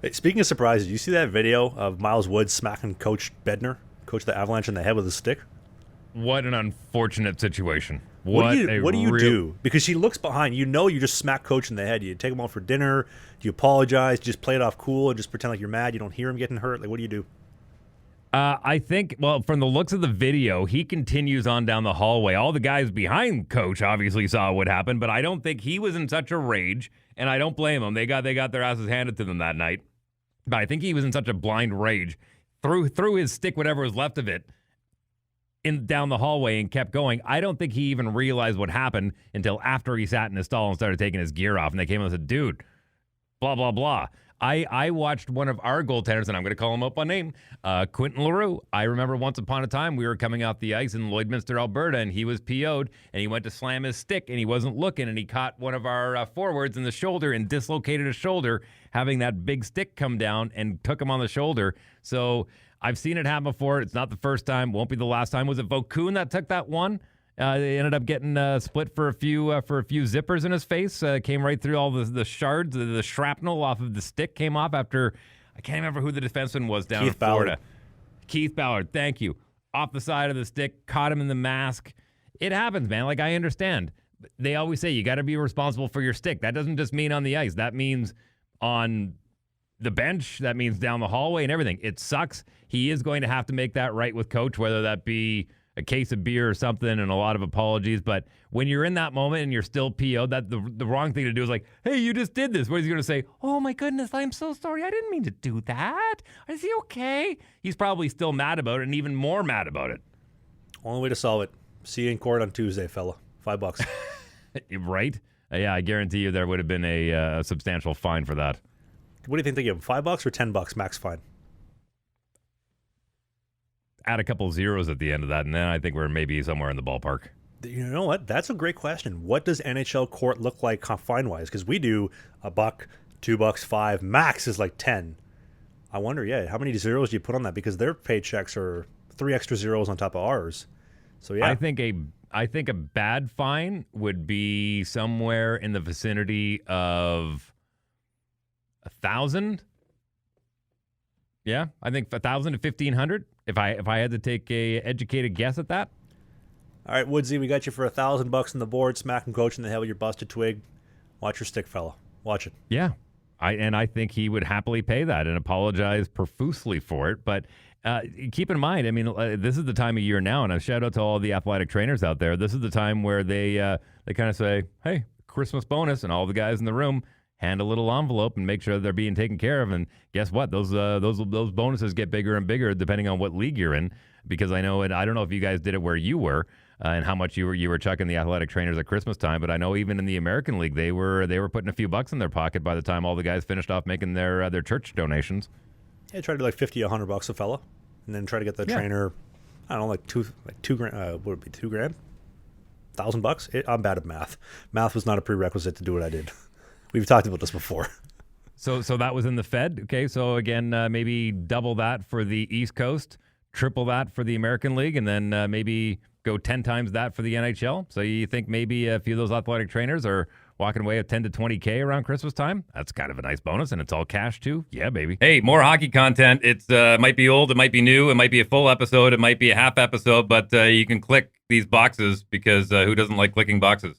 Hey, speaking of surprises, you see that video of Miles Woods smacking Coach Bednar, coach of the Avalanche, in the head with a stick? What an unfortunate situation. What do What you a What do you real. do? Because she looks behind. You just smack Coach in the head. You take him out for dinner. Do you apologize? Do you just play it off cool and just pretend like you're mad? You don't hear him getting hurt. Like, what do you do? I think, well, from the looks of the video, he continues on down the hallway. All the guys behind Coach obviously saw what happened, but I don't think he was in such a rage, and I don't blame him. They got their asses handed to them that night. But I think he was in such a blind rage, threw his stick, whatever was left of it, in down the hallway and kept going. I don't think he even realized what happened until after he sat in his stall and started taking his gear off. And they came and said, dude, blah, blah, blah. I watched one of our goaltenders, and I'm going to call him up by name, Quentin LaRue. I remember once upon a time we were coming off the ice in Lloydminster, Alberta, and he was PO'd, and he went to slam his stick, and he wasn't looking, and he caught one of our forwards in the shoulder and dislocated his shoulder, having that big stick come down and took him on the shoulder. So I've seen it happen before. It's not the first time. Won't be the last time. Was it Vaucoon that took that one? They ended up getting split for a few zippers in his face. Came right through all the shards. The shrapnel off of the stick came off after, I can't remember who the defenseman was down in Florida. Ballard. Keith Ballard, thank you. Off the side of the stick, caught him in the mask. It happens, man. Like, I understand. They always say you got to be responsible for your stick. That doesn't just mean on the ice. That means on the bench. That means down the hallway and everything. It sucks. He is going to have to make that right with Coach, whether that be a case of beer or something and a lot of apologies. But when you're in that moment and you're still PO'd, that the wrong thing to do is like, hey, you just did this. What is he going to say? Oh, my goodness, I'm so sorry. I didn't mean to do that. Is he okay? He's probably still mad about it and even more mad about it. Only way to solve it. See you in court on Tuesday, fella. $5. Right? Yeah, I guarantee you there would have been a substantial fine for that. What do you think they give him? $5 or $10 max fine? Add a couple zeros at the end of that, and then I think we're maybe somewhere in the ballpark. You know what? That's a great question. What does NHL court look like fine wise? Because we do $1, $2, 5. Max is like 10. I wonder, yeah, how many zeros do you put on that? Because their paychecks are 3 extra zeros on top of ours. So yeah, I think a bad fine would be somewhere in the vicinity of 1,000. Yeah, I think 1,000 to 1,500. If I had to take a educated guess at that. All right, Woodsy, we got you for $1,000 on the board. Smack him, Coach, in the head with your busted twig. Watch your stick, fella. Watch it. Yeah, I think he would happily pay that and apologize profusely for it. But keep in mind, I mean, this is the time of year now, and a shout out to all the athletic trainers out there. This is the time where they kind of say, "Hey, Christmas bonus," and all the guys in the room hand a little envelope and make sure they're being taken care of. And guess what? Those bonuses get bigger and bigger depending on what league you're in. Because I know, and I don't know if you guys did it where you were and how much you were chucking the athletic trainers at Christmas time. But I know even in the American League, they were putting a few bucks in their pocket by the time all the guys finished off making their church donations. Yeah, try to do like 50, $100 a fella, and then try to get the trainer. I don't know, like two grand. Would it be $2,000? $1,000? I'm bad at math. Math was not a prerequisite to do what I did. We've talked about this before. So that was in the Fed. Okay, so again, maybe double that for the East Coast, triple that for the American League, and then maybe go 10 times that for the NHL. So you think maybe a few of those athletic trainers are walking away with 10 to 20K around Christmas time? That's kind of a nice bonus, and it's all cash too. Yeah, baby. Hey, more hockey content. It's might be old, it might be new, it might be a full episode, it might be a half episode, but you can click these boxes because who doesn't like clicking boxes?